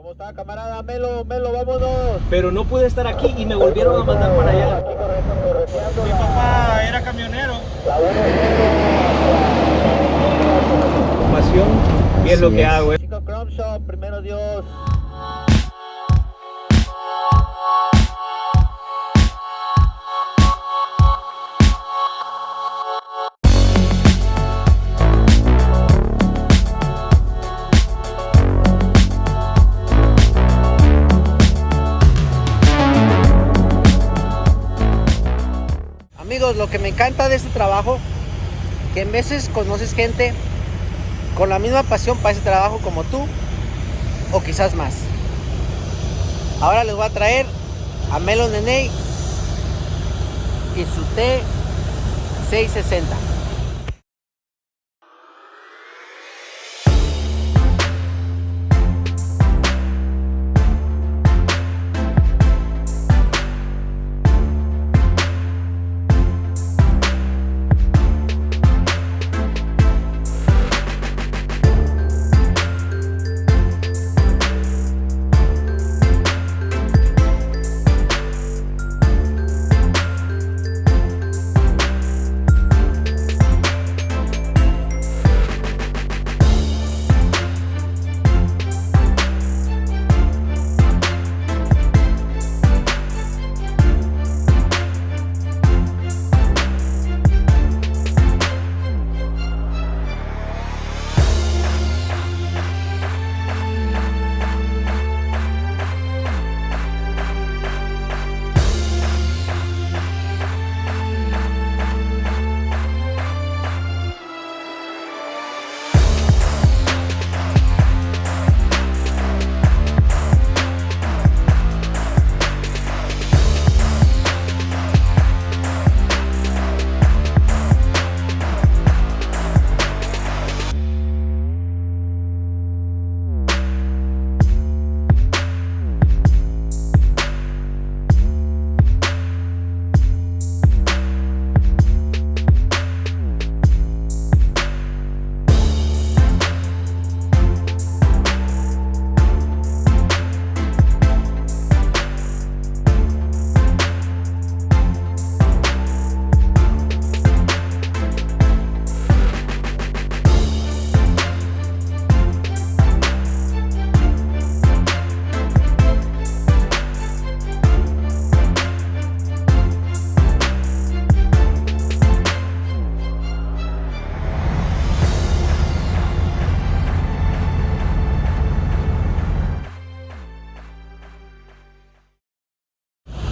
¿Cómo está, camarada? Melo, Melo, vámonos. Pero no pude estar aquí y me volvieron a mandar para allá. Mi papá era camionero. Pasión y es lo que hago. Chico Chrome Shop, primero Dios. Amigos, lo que me encanta de este trabajo, que en veces conoces gente con la misma pasión para ese trabajo como tú, o quizás más. Ahora les voy a traer a Melo Neney y su T660.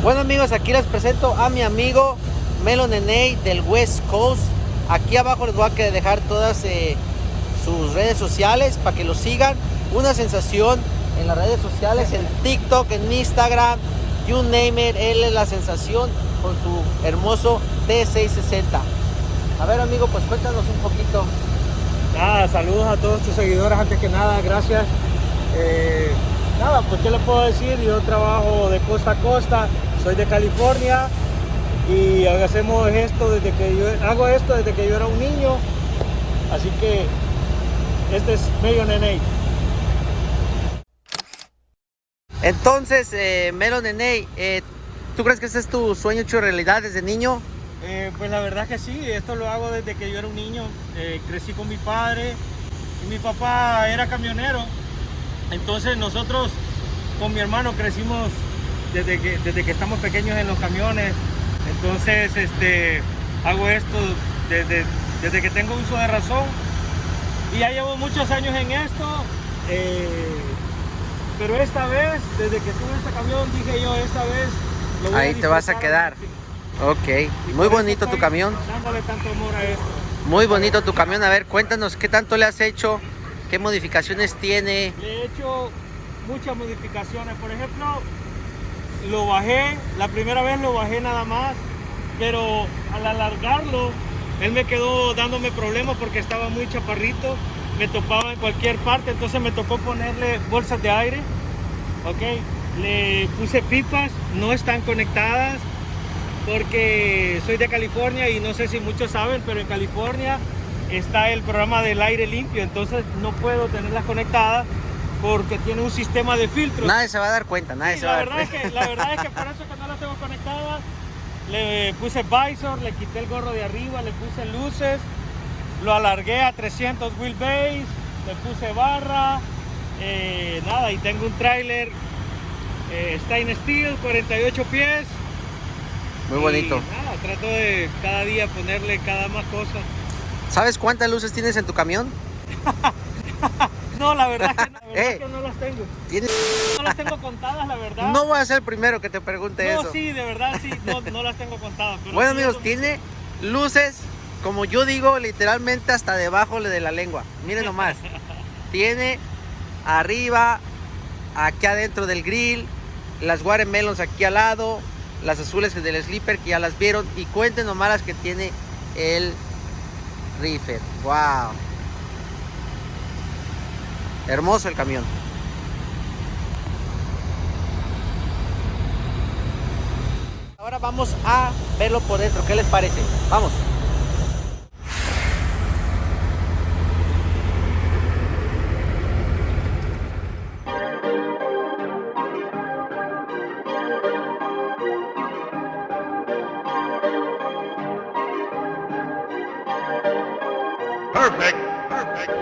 Bueno amigos, aquí les presento a mi amigo Melo Neney del West Coast. Aquí abajo les voy a dejar todas sus redes sociales para que lo sigan. Una sensación en las redes sociales, en TikTok, en Instagram, you name it. Él es la sensación con su hermoso T660. A ver amigo, pues cuéntanos un poquito. Nada, saludos a todos tus seguidores antes que nada, gracias. Nada, pues qué les puedo decir, yo trabajo de costa a costa, soy de California y hacemos esto desde que yo era un niño, así que este es Melo Neney. Entonces, Melo Neney, ¿tú crees que ese es tu sueño hecho realidad desde niño? Pues la verdad que sí, esto lo hago desde que yo era un niño, crecí con mi padre y mi papá era camionero, entonces nosotros con mi hermano crecimos desde que estamos pequeños en los camiones, entonces hago esto desde que tengo uso de razón y ya llevo muchos años en esto, pero esta vez, desde que tuve este camión, dije yo, esta vez lo voy Ahí te vas a quedar. Ok, muy bonito tu camión. Dándole tanto amor a esto. Muy bonito tu camión. A ver, cuéntanos qué tanto le has hecho, qué modificaciones tiene. Le he hecho muchas modificaciones. Por ejemplo, lo bajé, la primera vez lo bajé nada más, pero al alargarlo, él me quedó dándome problemas porque estaba muy chaparrito, me topaba en cualquier parte, entonces me tocó ponerle bolsas de aire, ok, le puse pipas, no están conectadas, porque soy de California y no sé si muchos saben, pero en California está el programa del aire limpio, entonces no puedo tenerlas conectadas porque tiene un sistema de filtros. Nadie se va a dar cuenta, nadie Sí, se va a dar cuenta. la verdad es que por eso que no las tengo conectadas. Le puse visor, le quité el gorro de arriba, le puse luces, lo alargué a 300 wheelbase, le puse barra, nada, y tengo un tráiler stainless steel, 48 pies. Muy bonito. Y nada, trato de cada día ponerle cada más cosas. ¿Sabes cuántas luces tienes en tu camión? No, la verdad es que no, es que no las tengo. ¿Tienes? No las tengo contadas, la verdad. No voy a ser el primero que te pregunte No, eso. sí, de verdad, sí, no las tengo contadas. Pero Bueno, sí, amigos, eso- tiene luces, como yo digo, literalmente hasta debajo de la lengua. Miren nomás. Tiene arriba, aquí adentro del grill, las watermelons aquí al lado, las azules del sleeper que ya las vieron, y cuenten nomás las que tiene el reefer. Wow. Hermoso el camión. Ahora vamos a verlo por dentro. ¿Qué les parece? Vamos. Perfect. Perfect.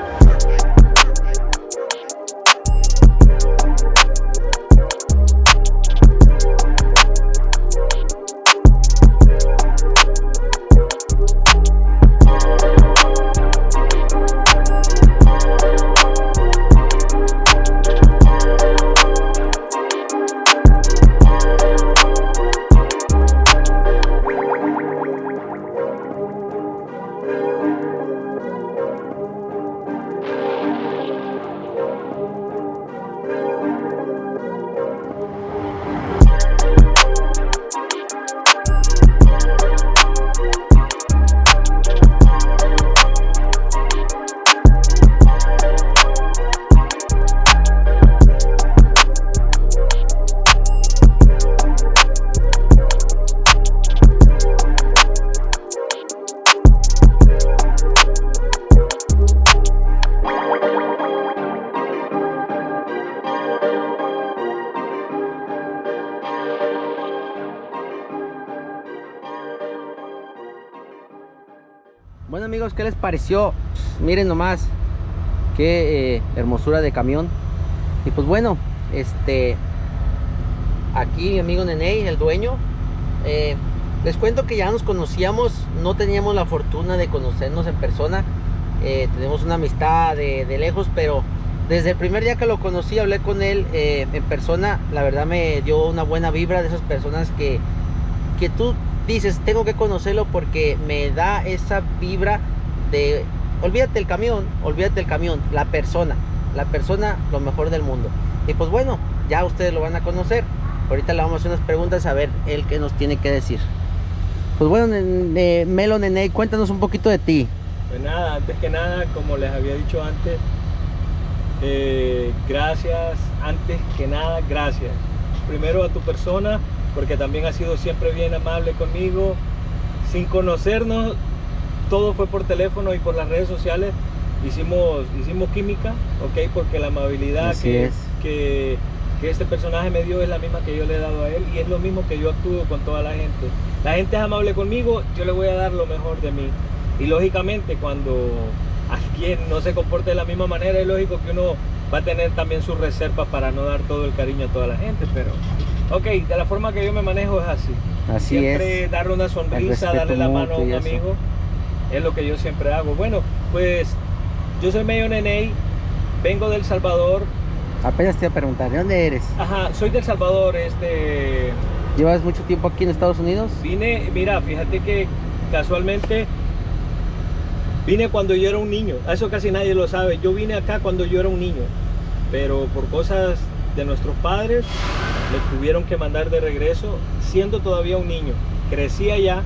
Bueno, amigos, ¿qué les pareció? Miren nomás qué hermosura de camión. Y pues bueno, aquí mi amigo Nene, el dueño, les cuento que ya nos conocíamos, no teníamos la fortuna de conocernos en persona, tenemos una amistad de lejos, pero desde el primer día que lo conocí, hablé con él en persona. La verdad me dio una buena vibra, de esas personas que tú dices, tengo que conocerlo porque me da esa vibra de, olvídate el camión, la persona, lo mejor del mundo. Y pues bueno, ya ustedes lo van a conocer. Ahorita le vamos a hacer unas preguntas a ver él qué nos tiene que decir. Pues bueno, Melo, Nene, cuéntanos un poquito de ti. Pues nada, antes que nada, como les había dicho antes, gracias, antes que nada, gracias. Primero a tu persona, porque también has sido siempre bien amable conmigo. Sin conocernos, todo fue por teléfono y por las redes sociales. Hicimos química, ¿ok? Porque la amabilidad que este personaje me dio es la misma que yo le he dado a él, y es lo mismo que yo actúo con toda la gente. La gente es amable conmigo, yo le voy a dar lo mejor de mí. Y lógicamente cuando alguien no se comporte de la misma manera, es lógico que uno va a tener también sus reservas para no dar todo el cariño a toda la gente, pero ok, de la forma que yo me manejo es así. Así siempre es. darle una sonrisa, darle la mano a un amigo, es lo que yo siempre hago. Bueno, pues yo soy Melo Nene, vengo del Salvador. Apenas te iba a preguntar, ¿de dónde eres? Ajá, soy del Salvador, ¿Llevas mucho tiempo aquí en Estados Unidos? Vine, mira, fíjate que casualmente vine cuando yo era un niño. Eso casi nadie lo sabe. Yo vine acá cuando yo era un niño, pero por cosas de nuestros padres me tuvieron que mandar de regreso siendo todavía un niño. Crecí allá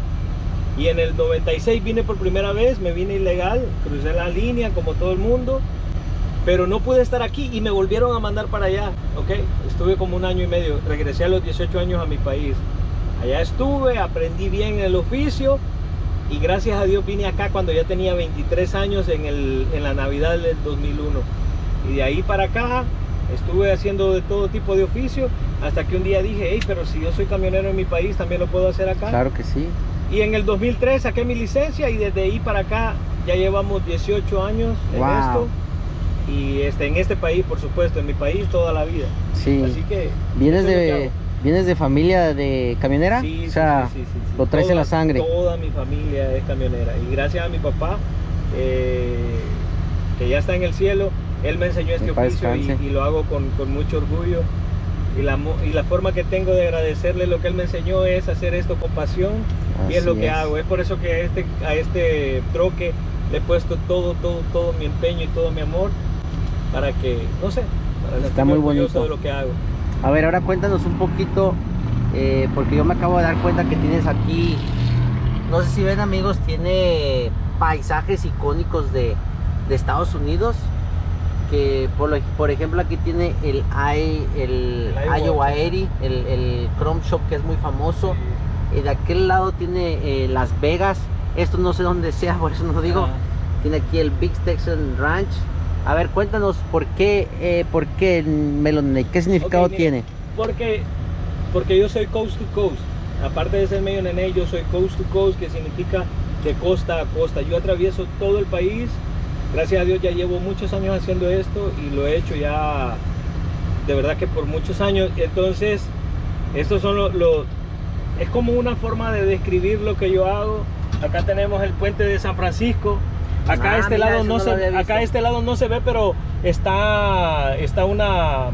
y en el 96 vine por primera vez, me vine ilegal, crucé la línea como todo el mundo, pero no pude estar aquí y me volvieron a mandar para allá, ¿ok? Estuve como 1 año y medio, regresé a los 18 años a mi país. Allá estuve, aprendí bien el oficio y gracias a Dios vine acá cuando ya tenía 23 años en la Navidad del 2001. Y de ahí para acá Estuve haciendo de todo tipo de oficio hasta que un día dije, hey, pero si yo soy camionero en mi país, también lo puedo hacer acá. Claro que sí. Y en el 2003 saqué mi licencia y desde ahí para acá ya llevamos 18 años en Wow. esto. Y en este país, por supuesto, en mi país toda la vida. Sí. Así que... ¿Vienes eso es lo que de, hago. ¿vienes de familia de camionera? Sí, O sea, sí. lo traes en la sangre. Toda mi familia es camionera. Y gracias a mi papá, que ya está en el cielo, él me enseñó este En paz oficio descanse. y lo hago con mucho orgullo. Y la forma que tengo de agradecerle lo que él me enseñó es hacer esto con pasión. Y es Así lo que es. hago. Es por eso que a este troque le he puesto todo mi empeño y todo mi amor para que, no sé, para Está sentirme muy orgulloso bonito. de lo que hago. A ver, ahora cuéntanos un poquito, porque yo me acabo de dar cuenta que tienes aquí, no sé si ven amigos, tiene paisajes icónicos de Estados Unidos, que por ejemplo aquí tiene el Iowa 80, el Chrome Shop, que es muy famoso. De aquel lado tiene Las Vegas, esto no sé dónde sea, por eso no lo digo. Ah. Tiene aquí el Big Texan Ranch. A ver, cuéntanos por qué Melon Nene, ¿qué significado Ok, mira, tiene? Porque yo soy coast to coast. Aparte de ser medio nene, yo soy coast to coast, que significa de costa a costa. Yo atravieso todo el país. Gracias a Dios ya llevo muchos años haciendo esto y lo he hecho ya de verdad que por muchos años. Entonces, estos son es como una forma de describir lo que yo hago. Acá tenemos el puente de San Francisco. Acá Mira, lado eso no no lo había se, acá visto. este lado no se ve, pero está una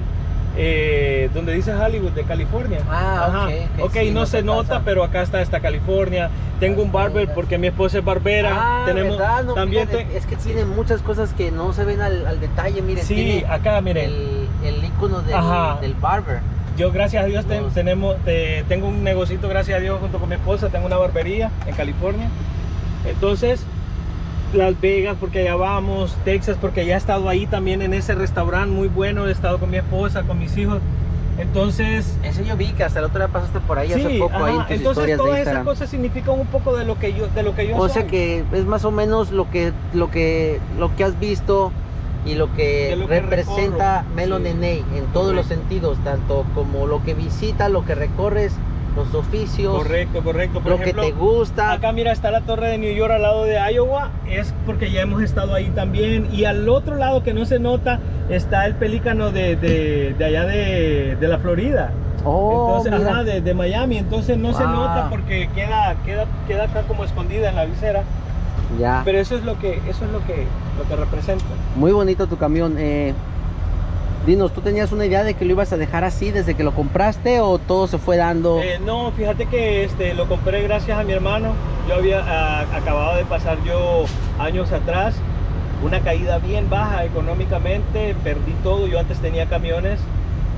donde dice Hollywood de California. Ah, ok, sí, no no se se nota, pasa. pero acá está California. Tengo un barber porque mi esposa es barbera. Ah, Tenemos ¿verdad? No, también fíjate, es que tiene muchas cosas que no se ven al detalle. Miren, sí, tiene acá miren. el icono Ajá. del barber. Yo gracias a Dios Los- tengo un negocito, gracias a Dios, junto con mi esposa, tengo una barbería en California. Entonces, Las Vegas porque allá vamos, Texas porque ya he estado ahí también en ese restaurante muy bueno, he estado con mi esposa, con mis hijos. Entonces, Ese yo vi que hasta el otro día pasaste por ahí hace sí, poco, ahí en ajá, tus entonces historias de todas esas Instagram. cosas significan un poco de lo que yo O soy. sea que es más o menos lo que has visto y lo que De lo que representa recorro, Melon sí. Nene en todos los Correcto. sentidos, tanto como lo que visita, lo que recorres, los oficios, Correcto. Por lo ejemplo, que te gusta. acá mira está la torre de New York al lado de Iowa, es porque ya hemos estado ahí también. Y al otro lado que no se nota está el pelícano de allá de la Florida. Oh, Entonces, mira. ajá, de Miami. Entonces no se Wow. nota porque queda acá como escondida en la visera. Ya. Pero eso es lo que representa. Muy bonito tu camión. Dinos, ¿tú tenías una idea de que lo ibas a dejar así desde que lo compraste o todo se fue dando? No, fíjate que lo compré gracias a mi hermano. Yo había acabado de pasar yo años atrás una caída bien baja económicamente, perdí todo. Yo antes tenía camiones,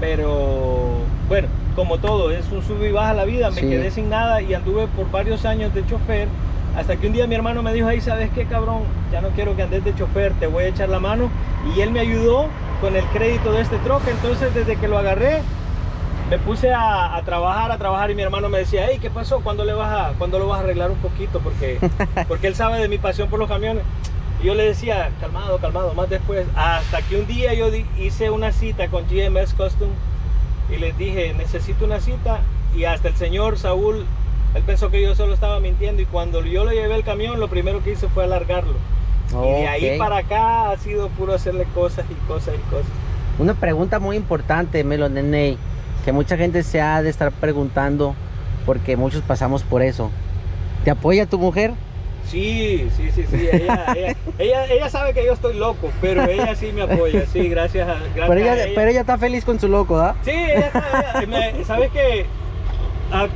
pero bueno, como todo, es un sub y baja la vida. Me Sí. quedé sin nada y anduve por varios años de chofer. Hasta que un día mi hermano me dijo, ahí sabes qué cabrón, ya no quiero que andes de chofer, te voy a echar la mano. Y él me ayudó con el crédito de este troque. Entonces desde que lo agarré me puse a trabajar y mi hermano me decía, hey, ¿qué pasó? ¿Cuándo lo vas a arreglar un poquito? Porque él sabe de mi pasión por los camiones. Y yo le decía, calmado, más después. Hasta que un día yo hice una cita con GMS Custom y les dije, necesito una cita. Y hasta el señor Saúl, él pensó que yo solo estaba mintiendo. Y cuando yo le llevé el camión, lo primero que hice fue alargarlo. Y de ahí Ok. para acá ha sido puro hacerle cosas y cosas y cosas. Una pregunta muy importante, Melon Nene, que mucha gente se ha de estar preguntando porque muchos pasamos por eso. ¿Te apoya tu mujer? Sí. Ella sabe que yo estoy loco, pero ella sí me apoya. Sí, gracias a Pero ella. ella está feliz con su loco, ¿ah? Sí, ¿sabes qué?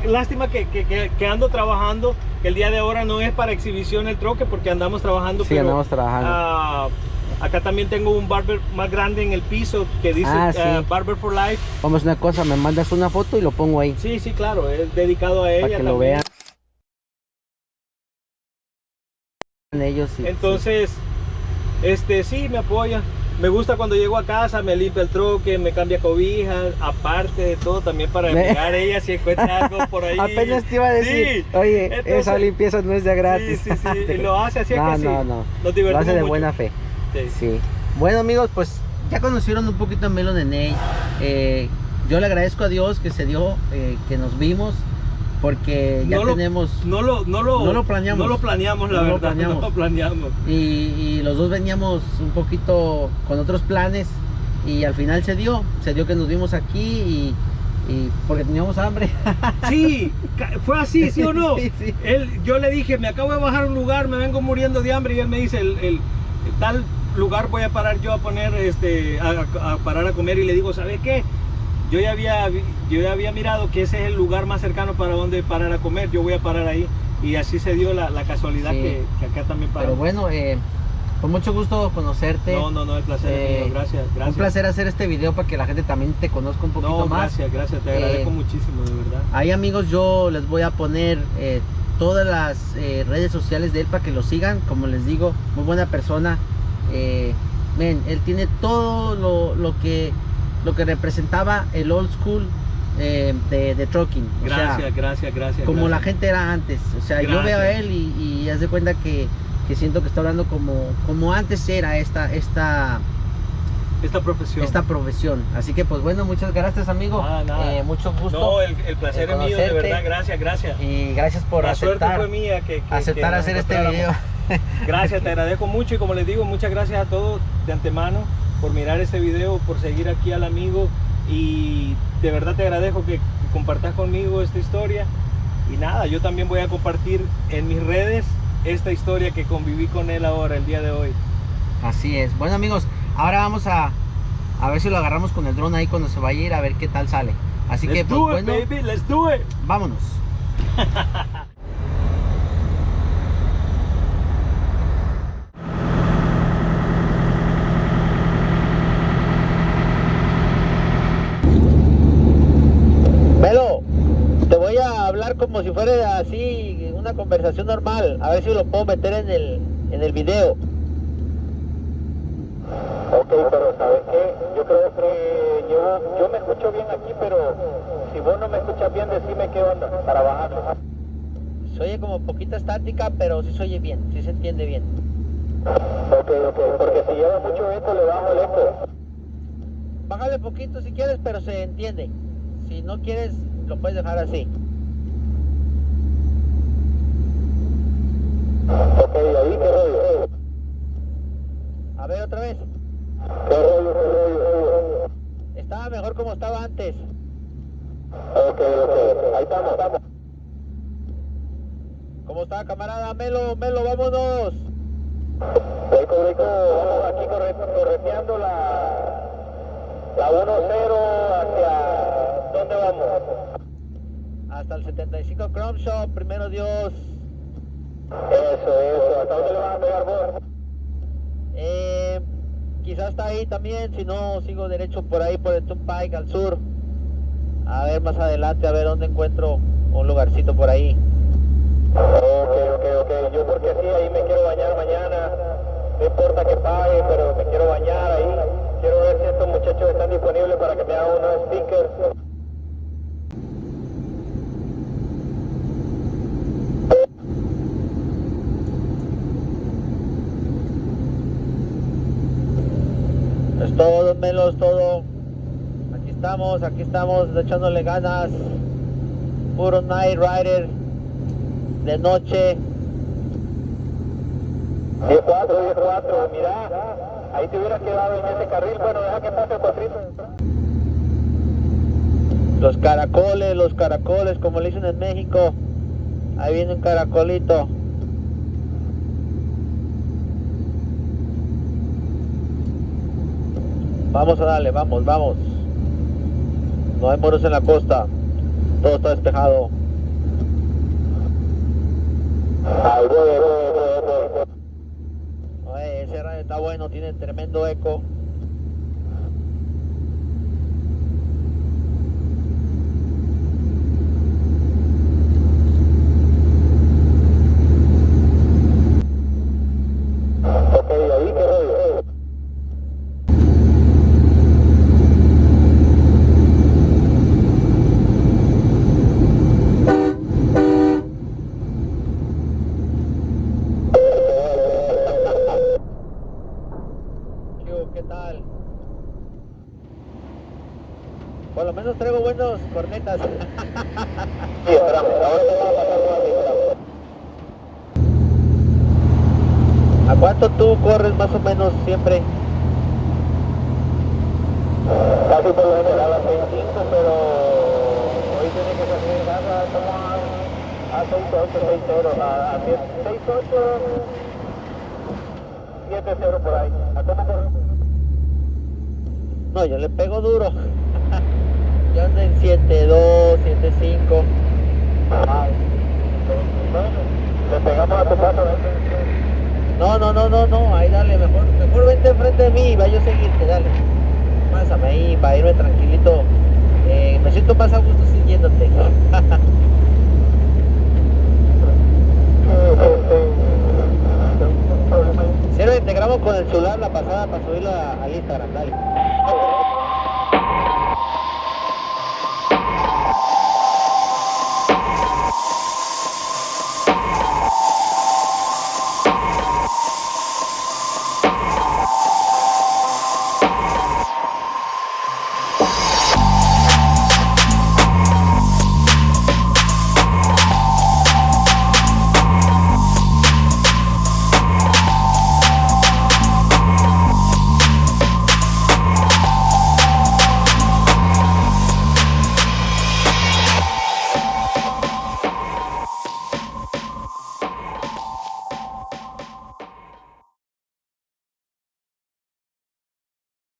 Lástima que ando trabajando, que el día de ahora no es para exhibición el troque porque andamos trabajando. Sí, pero, andamos trabajando. Acá también tengo un barber más grande en el piso que dice Sí. Barber for Life. Vamos a una cosa, me mandas una foto y lo pongo ahí. Sí, claro, es dedicado a ella. Para que lo también. vean ellos. Sí, Entonces, sí, me apoya. Me gusta cuando llego a casa, me limpia el troque, me cambia cobijas, aparte de todo, también para mirar ella si encuentra algo por ahí. Apenas te iba a decir, Sí, oye, entonces- esa limpieza no es de gratis. Sí, y lo hace así, es No, que sí. no. Nos Lo divertimos hace de mucho. buena fe. Sí. Sí. Bueno amigos, pues ya conocieron un poquito a Melo Nene. Yo le agradezco a Dios que se dio, que nos vimos, porque ya tenemos... No lo planeamos. No lo planeamos, la verdad. No lo planeamos. Y los dos veníamos un poquito con otros planes y al final se dio que nos vimos aquí y porque teníamos hambre. Sí, fue así, ¿sí o no? Sí, sí. Yo le dije, me acabo de bajar a un lugar, me vengo muriendo de hambre, y él me dice, el tal lugar voy a parar yo a poner, a parar a comer, y le digo, ¿sabes qué? Yo ya había mirado que ese es el lugar más cercano para donde parar a comer, yo voy a parar ahí, y así se dio la casualidad, sí, que acá también paramos. Pero bueno, con mucho gusto conocerte. No, el placer es mío, gracias. Un placer hacer este video para que la gente también te conozca un poquito más. Gracias, te agradezco muchísimo, de verdad. Ahí, amigos, yo les voy a poner todas las redes sociales de él para que lo sigan. Como les digo, muy buena persona. Él tiene todo lo que representaba el old school de trucking. Gracias. Como la gente era antes. O sea, yo veo a él y haz de cuenta que siento que está hablando como antes era esta profesión. Así que pues bueno, muchas gracias, amigo. Nada. Mucho gusto. No, el placer es mío, de verdad. Gracias. Y gracias por la aceptar. La suerte fue mía que hacer este video. Gracias, te agradezco mucho, y como les digo, muchas gracias a todos de antemano por mirar este video, por seguir aquí al amigo, y de verdad te agradezco que compartas conmigo esta historia. Y nada, yo también voy a compartir en mis redes esta historia que conviví con él ahora, el día de hoy. Así es. Bueno, amigos, ahora vamos a ver si lo agarramos con el dron ahí cuando se vaya a ir, a ver qué tal sale. Así que pues bueno, baby, let's do it. Vámonos. Melo, te voy a hablar como si fuera así una conversación normal, a ver si lo puedo meter en el video. Ok, pero ¿sabes qué? Yo creo que yo me escucho bien aquí, pero si vos no me escuchas bien, decime qué onda para bajarlo. Se oye como poquita estática, pero sí se oye bien, sí se entiende bien. Ok, porque si lleva mucho eco, le bajo el eco. Bájale poquito si quieres, pero se entiende. Si no quieres, lo puedes dejar así. Ok, ahí qué rollo. A ver otra vez. ¿Qué rollo? Estaba mejor como estaba antes. Ok, ahí estamos. ¿Cómo está, camarada? Melo, vámonos. Rico, vamos aquí correteando la 1-0 hacia... ¿Dónde vamos? Hasta el 75 Chrome Shop, primero Dios. Eso. ¿Hasta dónde le vas a pegar vos? Quizás está ahí también, si no sigo derecho por ahí por el Turnpike al sur. A ver más adelante, a ver dónde encuentro un lugarcito por ahí. Ok. Yo porque sí, ahí me quiero bañar mañana. No importa que pague, pero me quiero bañar ahí. Quiero ver si estos muchachos están disponibles para que me hagan unos stickers. Es todo, Melo, es todo. Aquí estamos echándole ganas. Puro night rider de noche. 10-4, mira, ahí te hubieras quedado en ese carril. Bueno, deja que pase el cuatrito. Los caracoles, como le dicen en México. Ahí viene un caracolito. Vamos a darle, vamos. No hay moros en la costa. Todo está despejado. Oye, ese radio está bueno, tiene tremendo eco. Ok, ahí qué rollo. ¿Qué tal? traigo buenos cornetas. Sí, espérame, ahora te voy a pasar por aquí, espérame. ¿A cuánto tú corres más o menos siempre? Casi por lo general a 6.5, pero hoy tiene que salir de casa como a 6.8, 6.0, a 6.8, 7.0 por ahí. ¿A cómo corres? No, yo le pego duro. Yo ando en 7.2, 7.5. Ay, le pegamos a tu paso. No, ahí dale, mejor vente enfrente de mí y vaya a seguirte, dale. Pásame ahí para irme tranquilito. Me siento más a gusto siguiéndote. Sirve, te grabo con el celular la pasada para subirlo al Instagram, dale.